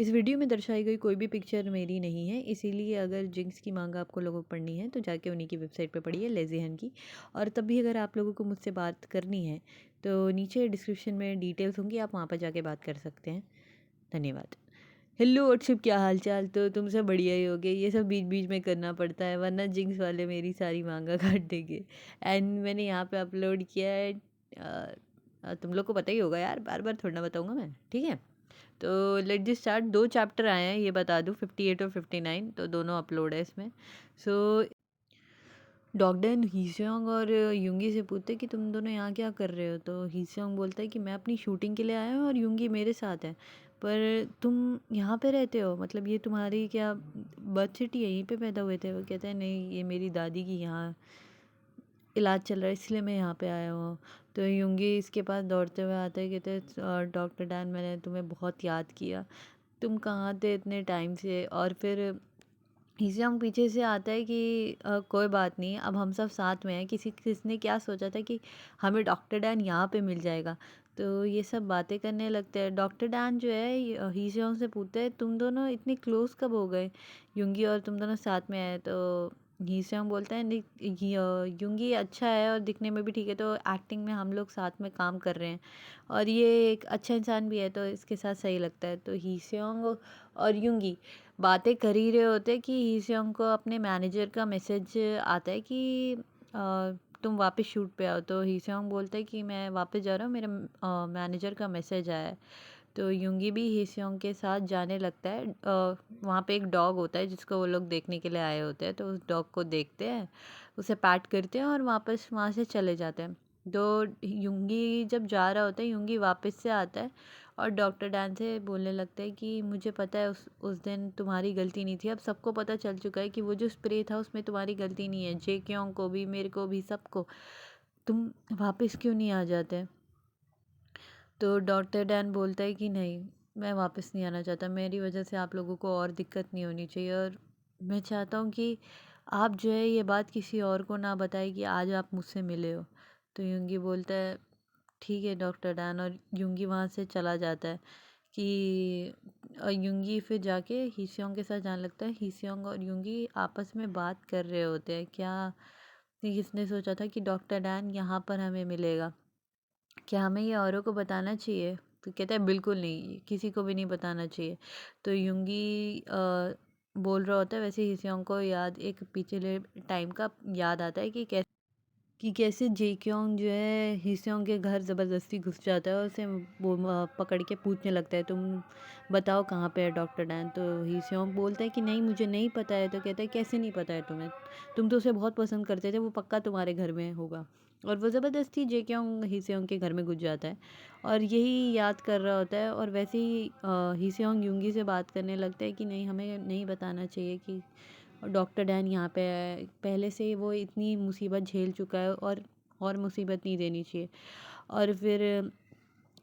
इस वीडियो में दर्शाई गई कोई भी पिक्चर मेरी नहीं है, इसीलिए अगर जिंक्स की मांग आपको लोगों को पढ़नी है तो जाके उन्हीं की वेबसाइट पे पढ़िए, लेज़ीहन की। और तब भी अगर आप लोगों को मुझसे बात करनी है तो नीचे डिस्क्रिप्शन में डिटेल्स होंगी, आप वहाँ पर जाके बात कर सकते हैं। धन्यवाद। हेलो व्हाट्सअप, क्या हाल चाल? तो तुम सब बढ़िया ही होगे। ये सब बीच बीच में करना पड़ता है वरना जिंक्स वाले मेरी सारी मांगा काट देंगे। एंड मैंने यहाँ पे अपलोड किया है। तुम लोग को पता ही होगा यार, बार बार थोड़ा ना बताऊँगा मैं, ठीक है? तो लेट दिस स्टार्ट। 2 चैप्टर आए हैं, ये बता दूँ, 58 और 59, तो दोनों अपलोड है इसमें। सो डॉगडन हीसेयोंग और युंगी से पूछते कि तुम दोनों यहाँ क्या कर रहे हो? तो हीसेयोंग बोलता है कि मैं अपनी शूटिंग के लिए आया हूँ और युंगी मेरे साथ है। पर तुम यहाँ पे रहते हो, मतलब ये तुम्हारी क्या बर्थ सिटी है, यहीं पे पैदा हुए थे? वो कहते हैं नहीं, ये मेरी दादी की यहाँ इलाज चल रहा है इसलिए मैं यहाँ पे आया हुआ हूँ। तो युंगी इसके पास दौड़ते हुए आता है, कहते हैं डॉक्टर डैन, मैंने तुम्हें बहुत याद किया, तुम कहाँ थे इतने टाइम से? और फिर हीसेयोंग पीछे से आता है कि कोई बात नहीं, अब हम सब साथ में हैं। किसने क्या सोचा था कि हमें डॉक्टर डैन यहाँ पे मिल जाएगा? तो ये सब बातें करने लगते हैं। डॉक्टर डैन जो है हीसेयोंग से पूछता है तुम दोनों इतने क्लोज कब हो गए, युंगी और तुम दोनों साथ में आए? तो हीसेयोंग बोलता है नहीं, युंगी अच्छा है और दिखने में भी ठीक है, तो एक्टिंग में हम लोग साथ में काम कर रहे हैं और ये एक अच्छा इंसान भी है, तो इसके साथ सही लगता है। तो हीसेयोंग और युंगी बातें कर ही रहे होते कि हीसेयोंग को अपने मैनेजर का मैसेज आता है कि तुम वापस शूट पे आओ। तो हीसेयोंग बोलता है कि मैं वापस जा रहा हूँ, मेरे मैनेजर का मैसेज आया है। तो युंगी भी हीसेयोंग के साथ जाने लगता है। वहाँ पे एक डॉग होता है जिसको वो लोग देखने के लिए आए होते हैं, तो उस डॉग को देखते हैं, उसे पैट करते हैं और वापस वहाँ से चले जाते हैं। तो युंगी जब जा रहा होता है, युंगी वापस से आता है और डॉक्टर डैन से बोलने लगता है कि मुझे पता है उस दिन तुम्हारी गलती नहीं थी, अब सबको पता चल चुका है कि वो जो स्प्रे था उसमें तुम्हारी गलती नहीं है। जेक्योंग को भी, मेरे को भी, सबको। तुम वापस क्यों नहीं आ जाते? तो डॉक्टर डैन बोलता है कि नहीं, मैं वापस नहीं आना चाहता, मेरी वजह से आप लोगों को और दिक्कत नहीं होनी चाहिए और मैं चाहता हूँ कि आप जो है ये बात किसी और को ना बताएं कि आज आप मुझसे मिले हो। तो युंगी बोलता है ठीक है डॉक्टर डैन, और युंगी वहाँ से चला जाता है कि युंगी फिर जाके हीसेयोंग के साथ जाने लगता है। हीसेयोंग और युंगी आपस में बात कर रहे होते हैं, क्या किसने सोचा था कि डॉक्टर डैन यहाँ पर हमें मिलेगा, क्या हमें ये औरों को बताना चाहिए? तो कहता है बिल्कुल नहीं, किसी को भी नहीं बताना चाहिए। तो युंगी बोल रहा होता है, वैसे हीसेयोंग को याद, एक पिछले टाइम का याद आता है कि कैसे जेक्योंग जो है हीसेयोंग के घर ज़बरदस्ती घुस जाता है और उसे वो पकड़ के पूछने लगता है तुम बताओ कहाँ पे है डॉक्टर डैन? तो हीसेयोंग बोलता है कि नहीं, मुझे नहीं पता है। तो कहता है कैसे नहीं पता है तुम्हें, तुम तो उसे बहुत पसंद करते थे, वो पक्का तुम्हारे घर में होगा। और वो ज़बरदस्ती जेक्योंग हीसेयोंग के घर में घुस जाता है और यही याद कर रहा होता है। और वैसे ही हीसेयोंग युंगी से बात करने लगता है कि नहीं, हमें नहीं बताना चाहिए कि डॉक्टर डैन यहाँ पे है, पहले से ही वो इतनी मुसीबत झेल चुका है और मुसीबत नहीं देनी चाहिए। और फिर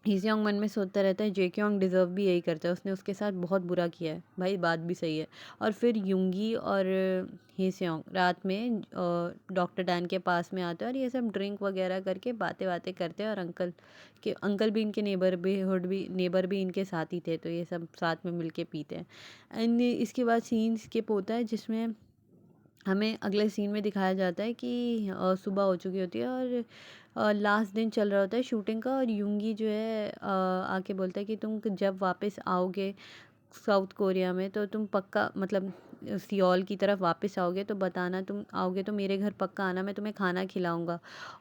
हीसेयोंग मन में सोचता रहता है जेक्योंग डिज़र्व भी यही करता है, उसने उसके साथ बहुत बुरा किया है, भाई बात भी सही है। और फिर युंगी और हीसेयोंग रात में डॉक्टर डैन के पास में आते हैं और ये सब ड्रिंक वगैरह करके बातें बातें करते हैं। और अंकल भी इनके नेबर भी इनके साथ ही थे, तो ये सब साथ में मिलके पीते हैं। एंड इसके बाद सीन स्किप होता है जिसमें हमें अगले सीन में दिखाया जाता है कि सुबह हो चुकी होती है और लास्ट दिन चल रहा होता है शूटिंग का। और युंगी जो है आके बोलता है कि तुम जब वापस आओगे साउथ कोरिया में तो तुम पक्का, मतलब सियोल की तरफ वापस आओगे तो बताना, तुम आओगे तो मेरे घर पक्का आना, मैं तुम्हें खाना खिलाऊंगा।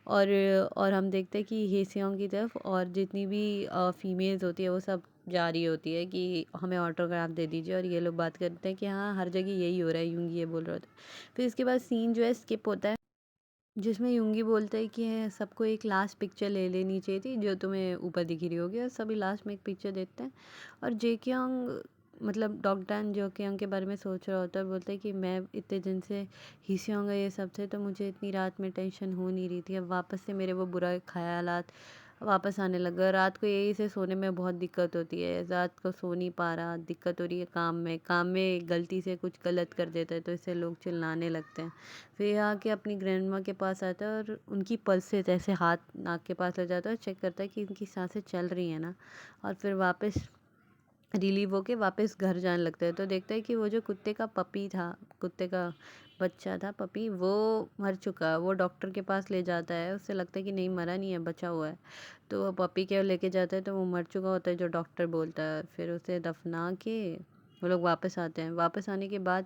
और हम देखते हैं कि हेसियोंग की तरफ और जितनी भी फीमेल्स होती है वो सब जा रही होती है कि हमें ऑटोग्राफ दे दीजिए, और ये लोग बात करते हैं कि हाँ हर जगह यही हो रहा है, युंगी ये बोल रहा होता है। फिर इसके बाद सीन जो है स्किप होता है जिसमें युंगी बोलता है कि सबको एक लास्ट पिक्चर ले लेनी चाहिए थी जो तुम्हें ऊपर दिख रही होगी, और सभी लास्ट में एक पिक्चर देते हैं। और जेक्योंग, मतलब डॉक्टर जेक्योंग के बारे में सोच रहा होता है, बोलता है कि मैं इतने दिन से हीसेयोंग ये सब थे तो मुझे इतनी रात में टेंशन हो नहीं रही थी, अब वापस से मेरे वो बुरा ख्यालात वापस आने लगा। रात को यही से सोने में बहुत दिक्कत होती है, रात को सो नहीं पा रहा, दिक्कत हो रही है काम में गलती से कुछ गलत कर देता है तो इससे लोग चिल्लाने लगते हैं। फिर यहाँ के अपनी ग्रैंड माँ के पास आता है और उनकी पल्स से जैसे हाथ नाक के पास ले जाता है और चेक करता है कि इनकी सांसें चल रही हैं ना। और फिर वापस रिलीव होके वापस घर जाने लगता है, तो देखता है कि वो जो कुत्ते का पपी था, कुत्ते का बच्चा था पपी, वो मर चुका है। वो डॉक्टर के पास ले जाता है, उससे लगता है कि नहीं मरा नहीं है, बचा हुआ है। तो वो पपी के लेके जाता है, तो वो मर चुका होता है जो डॉक्टर बोलता है। फिर उसे दफना के वो लोग वापस आते हैं। वापस आने के बाद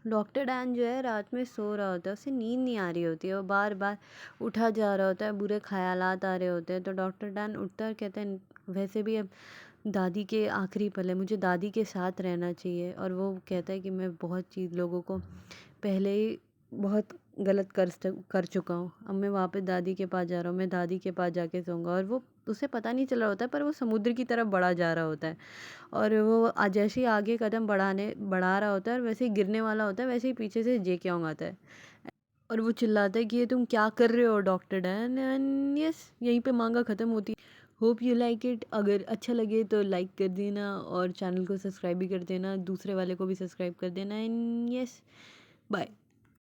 डॉक्टर डैन जो है रात में सो रहा होता है, उसे नींद नहीं आ रही होती है, वो बार बार उठा जा रहा होता है, बुरे ख्यालात आ रहे होते हैं। तो डॉक्टर डैन उठता है और कहता है वैसे भी अब दादी के आखिरी पल है, मुझे दादी के साथ रहना चाहिए। और वो कहता है कि मैं बहुत चीज़ लोगों को पहले ही बहुत गलत कर चुका हूँ, अब मैं वापस दादी के पास जा रहा हूँ, मैं दादी के पास जाके सोऊंगा। और वो उसे पता नहीं चल रहा होता है, पर वो समुद्र की तरफ बढ़ा जा रहा होता है। और वो जैसे ही आगे कदम बढ़ा रहा होता है और वैसे ही गिरने वाला होता है, वैसे ही पीछे से जे क्योंग आता है और वो चिल्लाता है कि ये तुम क्या कर रहे हो डॉक्टर डैन। एंड यस, यहीं पे मांगा ख़त्म होती है। Hope you like it. अगर अच्छा लगे तो लाइक कर देना और चैनल को सब्सक्राइब भी कर देना, दूसरे वाले को भी सब्सक्राइब कर देना। And yes, bye.